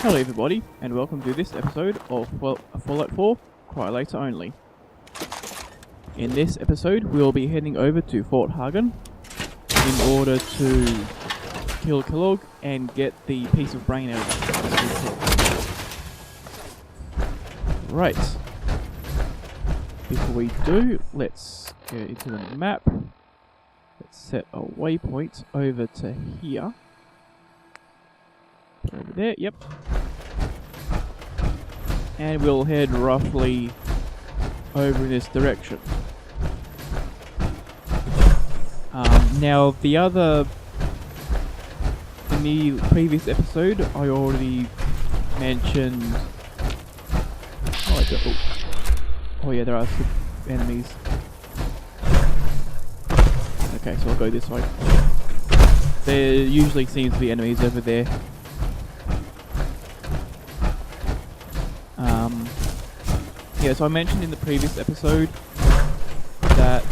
Hello everybody, and welcome to this episode of Fallout 4 Cryolator Only. In this episode, we'll be heading over to Fort Hagen in order to kill Kellogg and get the piece of brain out of his head. Right. Before we do, let's go into the map. Let's set a waypoint over to here. Over there, yep. And we'll head roughly over in this direction. Now, in the previous episode, I already mentioned. Oh yeah, there are some enemies. Okay, so I'll go this way. There usually seems to be enemies over there. Yeah, so I mentioned in the previous episode that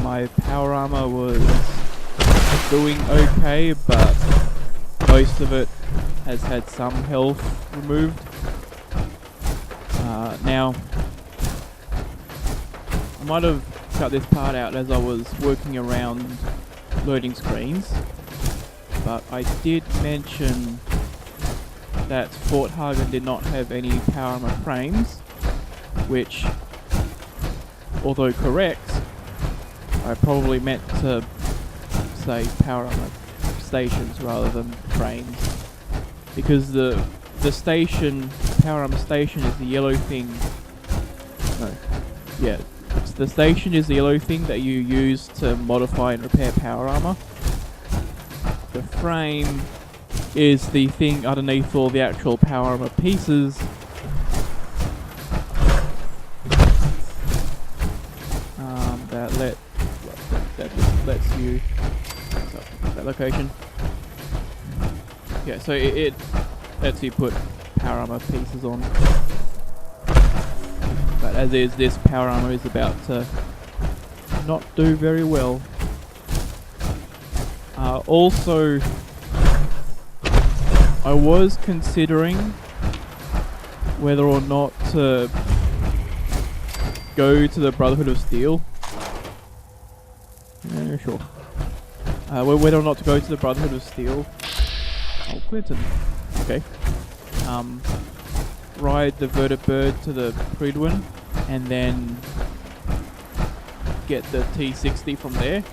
my power armor was doing okay, but most of it has had some health removed. Now, I might have cut this part out as I was working around loading screens, but I did mention that Fort Hagen did not have any power armor frames, which, although correct, I probably meant to say power armor stations rather than frames, because the power armor station is the yellow thing. No, yeah, the station is the yellow thing that you use to modify and repair power armor. The frame is the thing underneath all the actual power armor pieces. That just lets you that location. Yeah, so it lets you put power armor pieces on. But as is, this power armor is about to not do very well. Also, I was considering whether or not to go to the Brotherhood of Steel. Sure. Whether or not to go to the Brotherhood of Steel. Oh, Clinton. Okay. Ride the vertibird to the Prydwen and then get the T60 from there.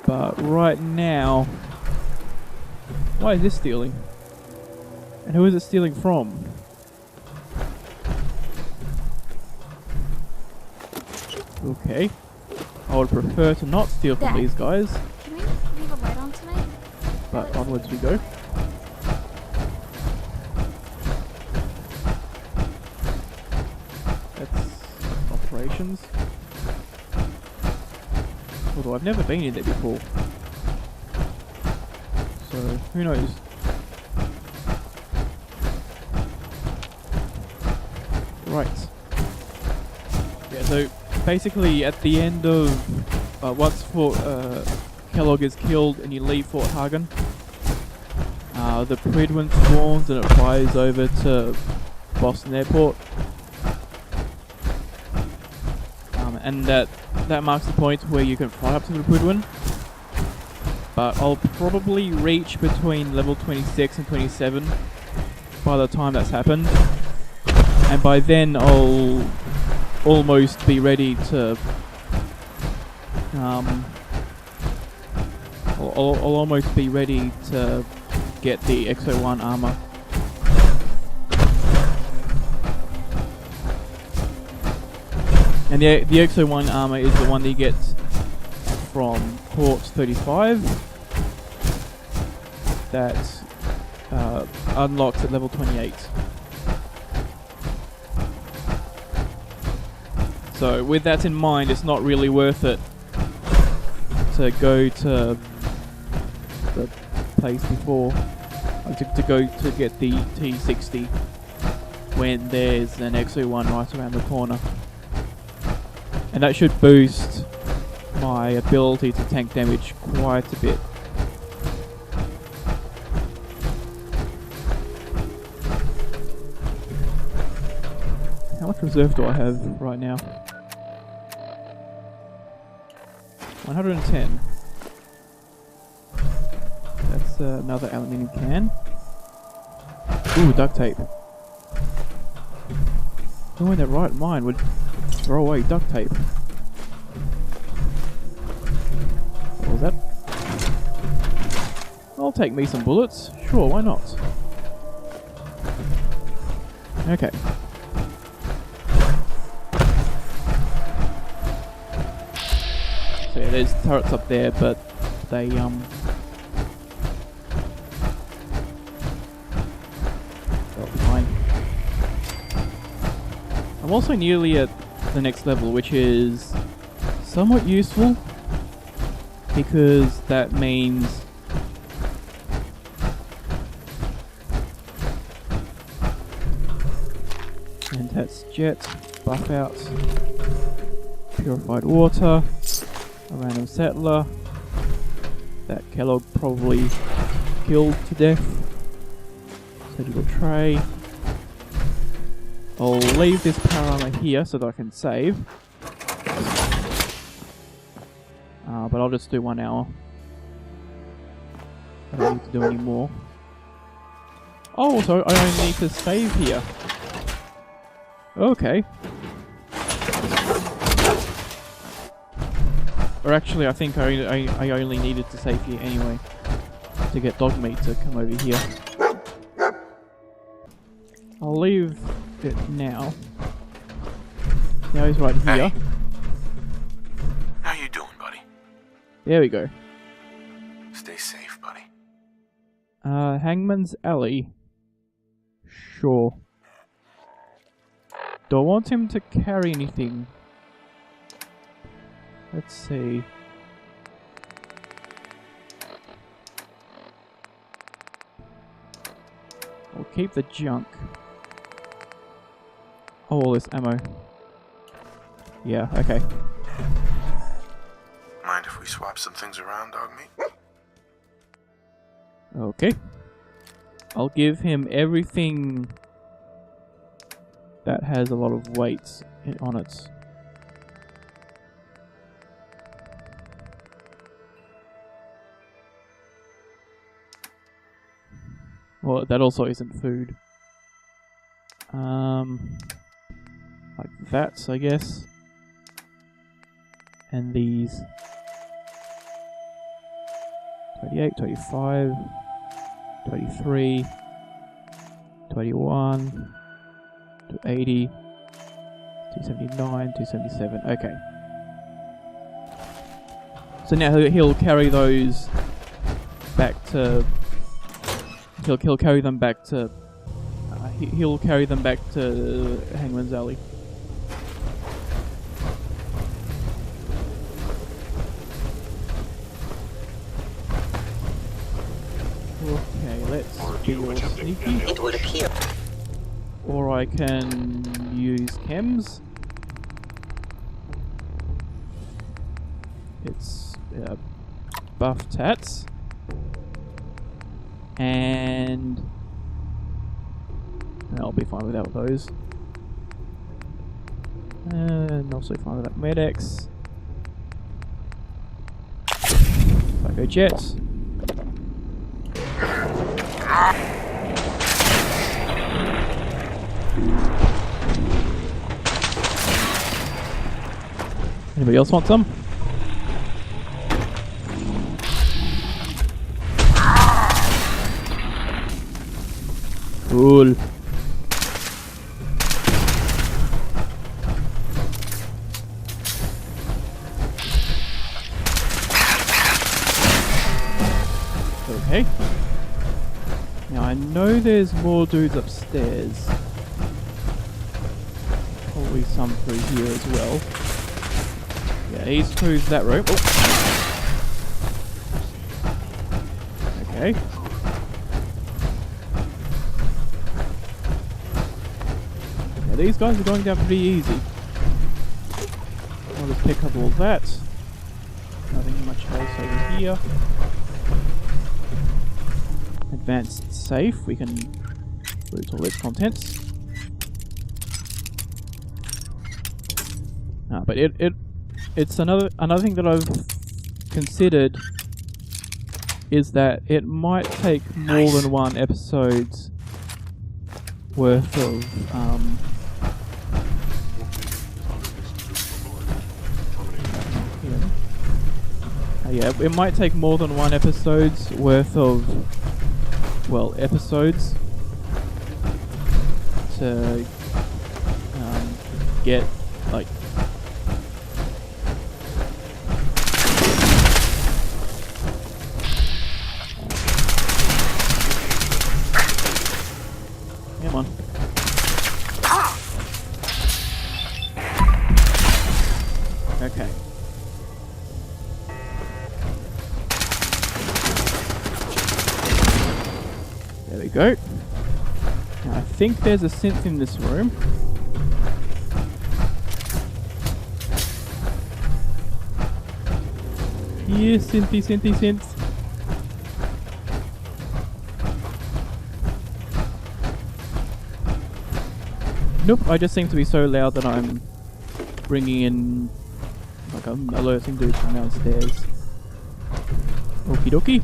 But right now, why is this stealing? And who is it stealing from? Okay. I would prefer to not steal from these guys. Can we leave a light on tonight? But onwards we go. That's operations. Although I've never been in there before. So, who knows? Right. Yeah, so basically at the end of... once Kellogg is killed and you leave Fort Hagen, the Prydwen spawns and it flies over to Boston Airport. And that marks the point where you can fly up to the Prydwen. But I'll probably reach between level 26 and 27 by the time that's happened. And by then I'll almost be ready to... I'll almost be ready to get the X01 armor. And the X01 armor is the one that you get from Port 35 that unlocks at level 28. So with that in mind, it's not really worth it to go to the place before, to go to get the T60 when there's an X01 right around the corner. And that should boost my ability to tank damage quite a bit. much reserve do I have right now? 110. That's another aluminium can. Ooh, duct tape. Who in their right mind would throw away duct tape? What was that? I'll take me some bullets. Sure, why not? Okay. So yeah, there's turrets up there, but they they'll be fine. I'm also nearly at the next level, which is somewhat useful because that means and that's jet, buff out, purified water, a random settler that Kellogg probably killed to death, surgical tray. I'll leave this power armor here so that I can save, but I'll just do 1 hour. I don't need to do any more. Oh, so I only need to save here. Okay. Or actually, I think I only needed to save here anyway to get dog meat to come over here. I'll leave it now. Now he's right here. Hey. How you doing, buddy? There we go. Stay safe, buddy. Hangman's Alley. Sure. Do I want him to carry anything? Let's see. I'll keep the junk. Oh, all this ammo. Yeah, okay. Mind if we swap some things around, dog meat? Okay. I'll give him everything that has a lot of weight on it. Well, that also isn't food. Like that, I guess. And these 28, 25, 23, 21, 80, 279, 277. Okay. So now he'll carry those back to. He'll carry them back to. He'll carry them back to Hangman's Alley. Okay, let's be all sneaky. It would appear. Or I can use chems. It's buff tats. And I'll be fine without those. And also fine without Med-X. Psycho Jet. Anybody else want some? Cool. Okay. Now I know there's more dudes upstairs. Probably some through here as well. Yeah, he's through that room. Oh. Okay. Yeah, these guys are going down pretty easy. I'll just pick up all that. Nothing much else over here. Advanced safe, we can loot all its contents. But it's another thing that I've considered is that it might take more than one episode's worth of yeah, it might take more than one episode's worth of episodes to get like come on. Okay. There we go. Now, I think there's a synth in this room. Yeah, synth. Nope, I just seem to be so loud that I'm bringing in, like I'm alerting dudes from downstairs. Okie dokie.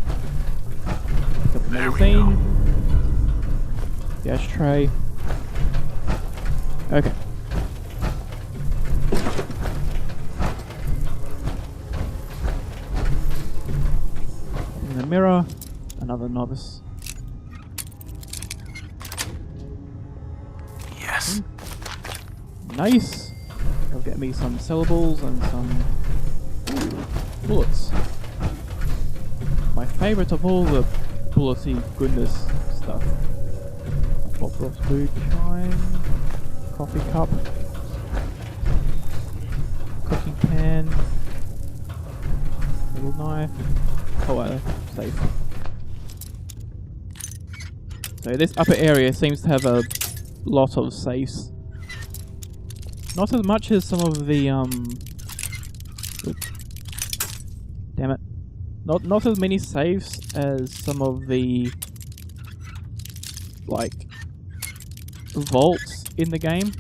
Pick up the magazine. The ashtray. Okay. In the mirror, another novice. Yes. Nice. I'll get me some syllables and some bullets. My favourite of all the bullety goodness stuff. Pop off food chime, coffee cup, cooking pan, little knife. Oh, safe. So this upper area seems to have a lot of safes. Not as much as some of the damn it. Not as many safes as some of the like vaults in the game.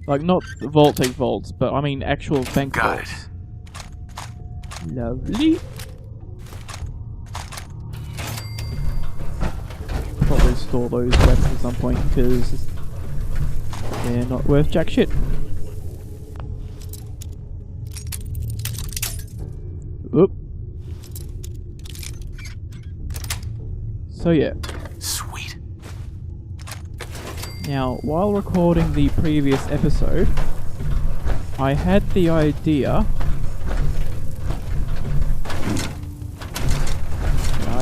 Like not vaults, but I mean actual bank Got vaults. Lovely. Probably store those weapons at some point because they're not worth jack shit. Oop. So yeah. Sweet. Now, while recording the previous episode, I had the idea.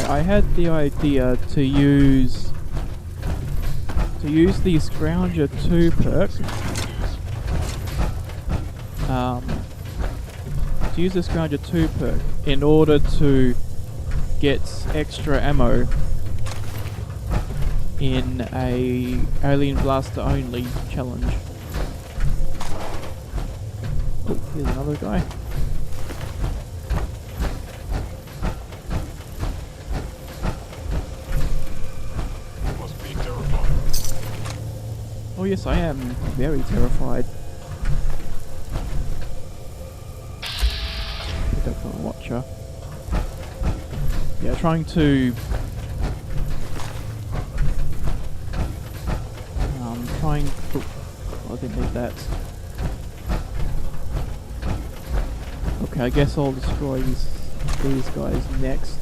I had the idea to use the Scrounger 2 perk. To use the Scrounger 2 perk in order to get extra ammo in a Alien Blaster only challenge. Oh, here's another guy. Must be terrified. Oh yes, I am very terrified. Pick up from a watcher. Yeah, trying to oh, I didn't need that. Okay, I guess I'll destroy these guys next.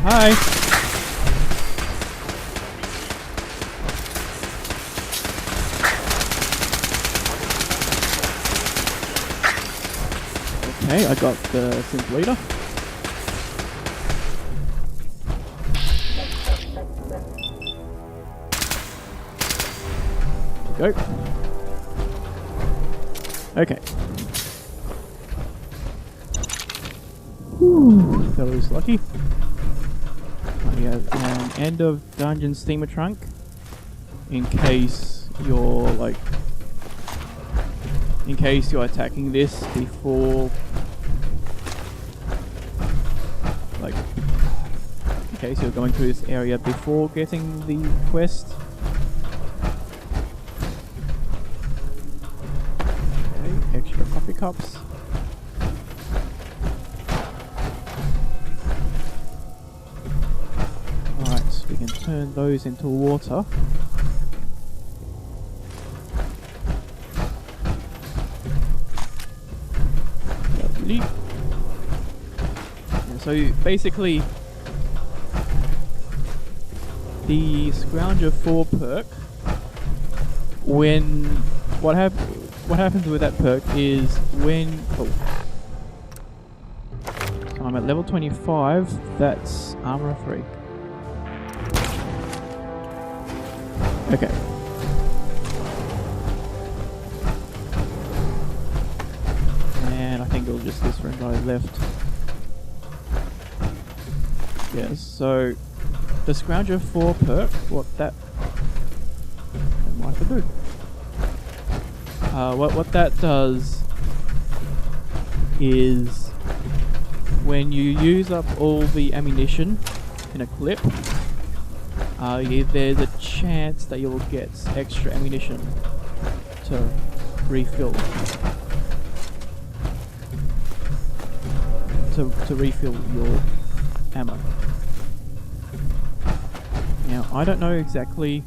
Hi! Okay, I got the synth leader. There we go. Okay. Whew, that was lucky. We have an end of dungeon steamer trunk in case you're attacking this Okay, so you're going through this area before getting the quest. Okay, extra coffee cups. Alright, so we can turn those into water. Lovely. Yeah, so basically, the Scrounger 4 perk, when what happens with that perk is when I'm at level 25, that's armor 3. Okay. And I think it'll just this one guy left. Yeah, so the Scrounger 4 perk, what that might do. What that does is when you use up all the ammunition in a clip, there's a chance that you'll get extra ammunition to refill. To refill your ammo. Now, I don't know exactly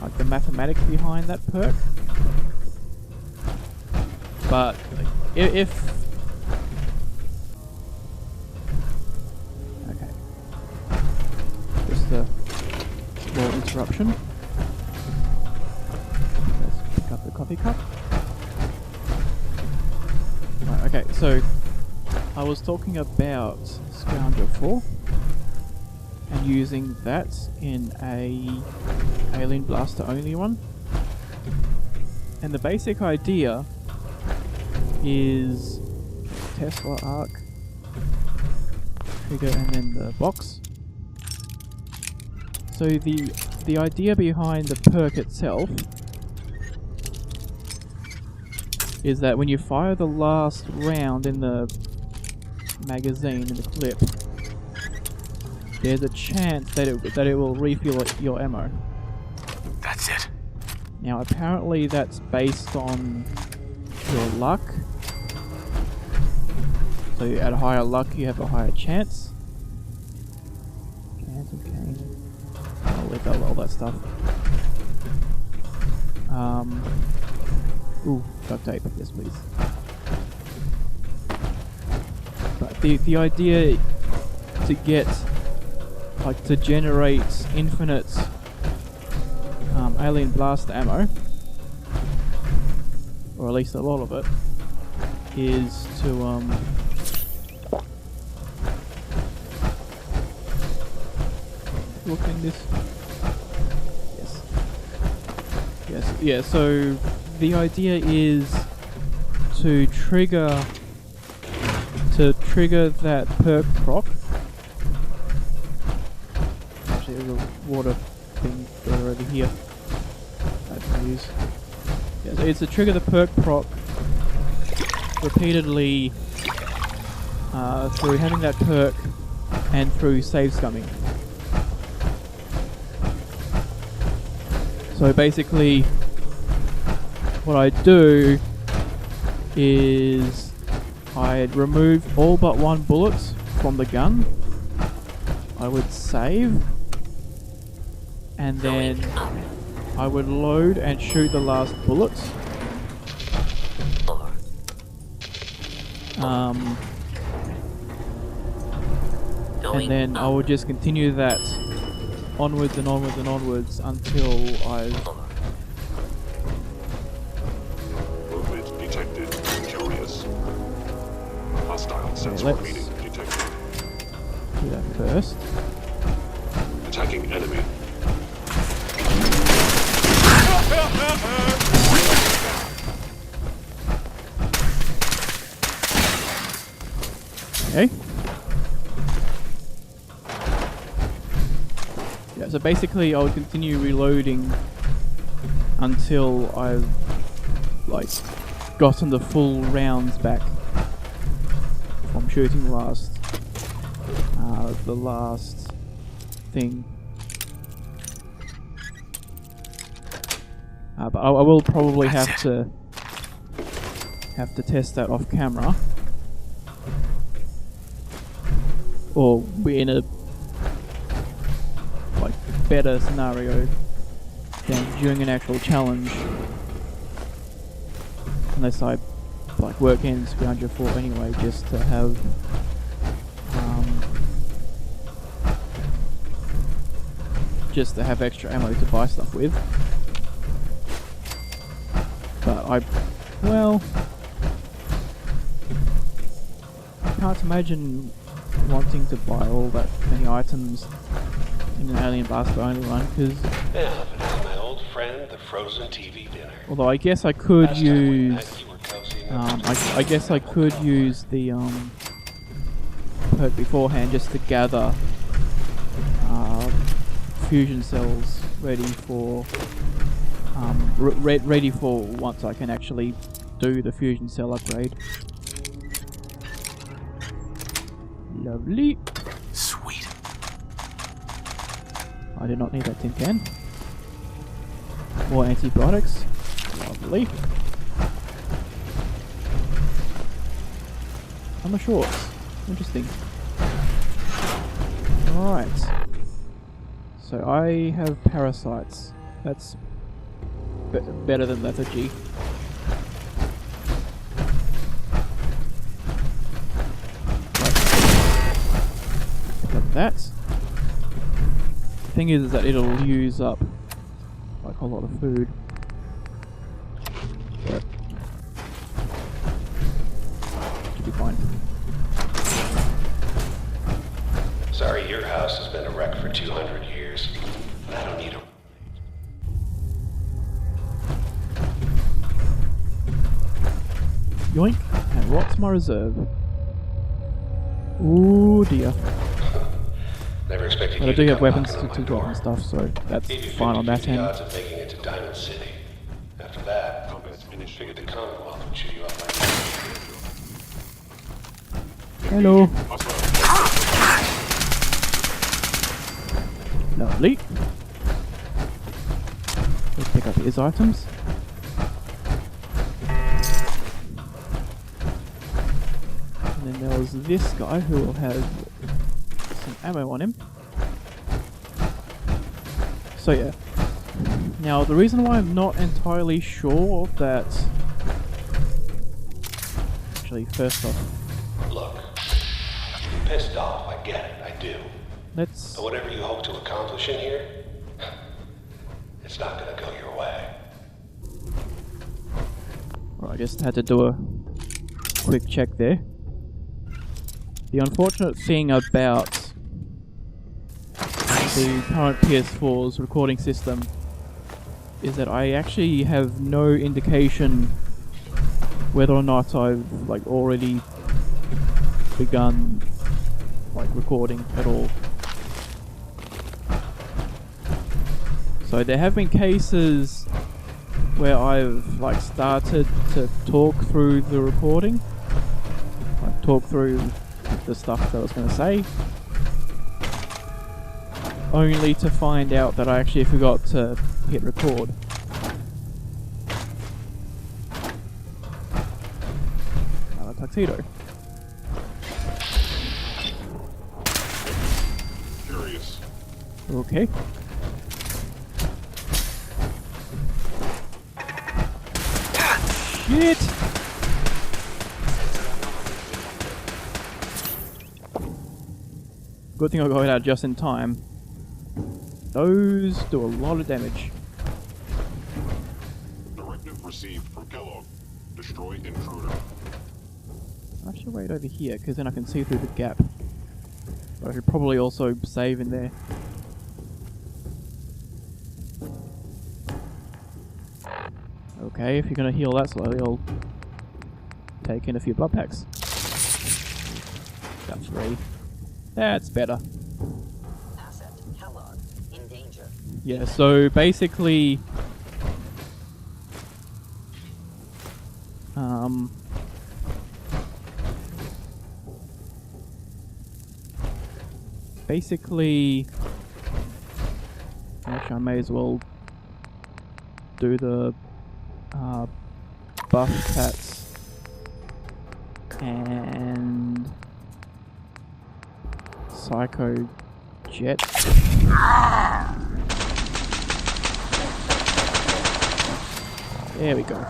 like the mathematics behind that perk, but if okay, just a small interruption. Let's pick up the coffee cup. Right, okay, so I was talking about Scrounger 4 and using that in a Alien Blaster only one. And the basic idea is Tesla arc, trigger, and then the box. So the idea behind the perk itself is that when you fire the last round in the magazine, in the clip, there's a chance that it will refill your ammo. That's it. Now apparently that's based on your luck. So at a higher luck you have a higher chance. Cans and cane. I'll leave out all that stuff. Ooh, duct tape, yes please. But the idea to get, like, to generate infinite Alien Blast ammo, or at least a lot of it, is to look in this. Yes, yeah. So the idea is to trigger that perk proc. Actually, there's a water thing further over here I can use. Yeah, so it's to trigger the perk proc repeatedly through having that perk and through save scumming. So basically, what I do is I'd remove all but one bullet from the gun. I would save, and then I would load and shoot the last bullet. And then I would just continue that onwards and onwards and onwards until I've... Movement detected. Curious. Hostile sensor let's reading detected. do that first. Attacking enemy. Okay. Yeah, so basically I would continue reloading until I've, like, gotten the full rounds back from shooting last. the last thing. But I will probably have to test that off camera, or be in a like better scenario than during an actual challenge, unless I like work in Scrounger 4 anyway, just to have extra ammo to buy stuff with. But I can't imagine wanting to buy all that many items in an Alien Blaster only run, because Yeah, but it's my old friend, the frozen TV dinner. although I guess I could Last time we use met, you were cozying up I guess I could use the perk beforehand just to gather fusion cells ready for ready for once I can actually do the fusion cell upgrade. Lovely. Sweet. I do not need that tin can. More antibiotics. Lovely. I'm shorts. Interesting. Alright. So I have parasites. That's better than lethargy. Like that. The thing is that it'll use up like a lot of food. But should be fine. Sorry, your house has been a wreck for 200 years. I don't need a... Yoink! And what's my reserve? Ooh dear. Never expected But you I do to have come weapons knocking to on my drop door. and stuff, so that's Gave you fine on that 50-50 end. odds of making it to Diamond City. After that, Combat's finished. figured the Commonwealth would chew you up like that. Hello. Hostile. Lovely. Let's pick up his items. And then there was this guy who will have some ammo on him. So yeah. Now the reason why I'm not entirely sure that... Actually, first off, Look, you're pissed off, I get it, I do. let's... But whatever you hope to accomplish in here, it's not gonna go your way. Well, I just had to do a quick check there. The unfortunate thing about the current PS4's recording system is that I actually have no indication whether or not I've like already begun like recording at all. So there have been cases where I've like started to talk through the recording, like talk through the stuff that I was going to say, only to find out that I actually forgot to hit record. Another tuxedo. Curious. Okay. Shit! Good thing I got it out just in time. Those do a lot of damage. Directive received from Kellogg. Destroy intruder. I should wait over here, because then I can see through the gap. But I should probably also save in there. Okay, if you're gonna heal that slowly, I'll take in a few blood packs. Got 3. That's better. Asset Kellogg in danger. Yeah, so basically... basically... Actually, I may as well do the buff cats and psycho jet. There we go.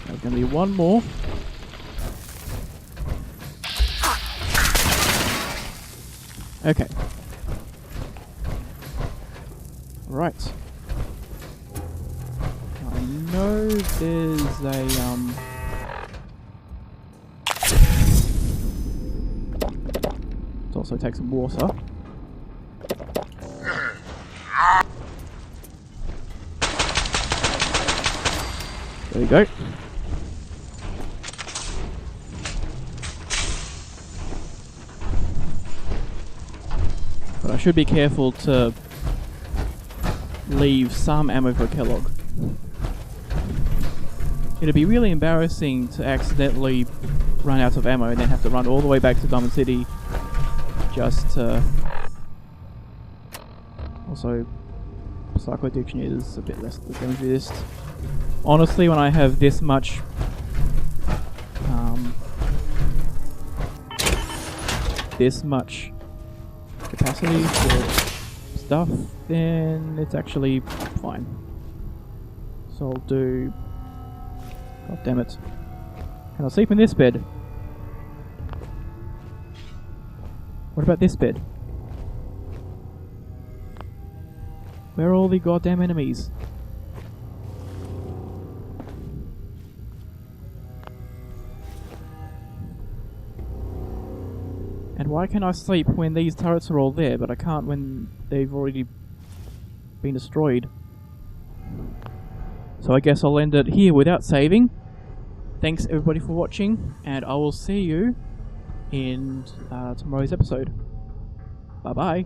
There's going to be one more. Okay. Right. I know there's a let's also take some water. There we go. But I should be careful to leave some ammo for Kellogg. It'd be really embarrassing to accidentally run out of ammo and then have to run all the way back to Diamond City just to... Also, Psycho Addiction is a bit less than resist. Honestly, when I have this much capacity for stuff, then it's actually fine. So I'll do... God damn it. Can I sleep in this bed? What about this bed? Where are all the goddamn enemies? And why can I sleep when these turrets are all there, but I can't when they've already been destroyed? So I guess I'll end it here without saving. Thanks everybody for watching, and I will see you in tomorrow's episode. Bye bye.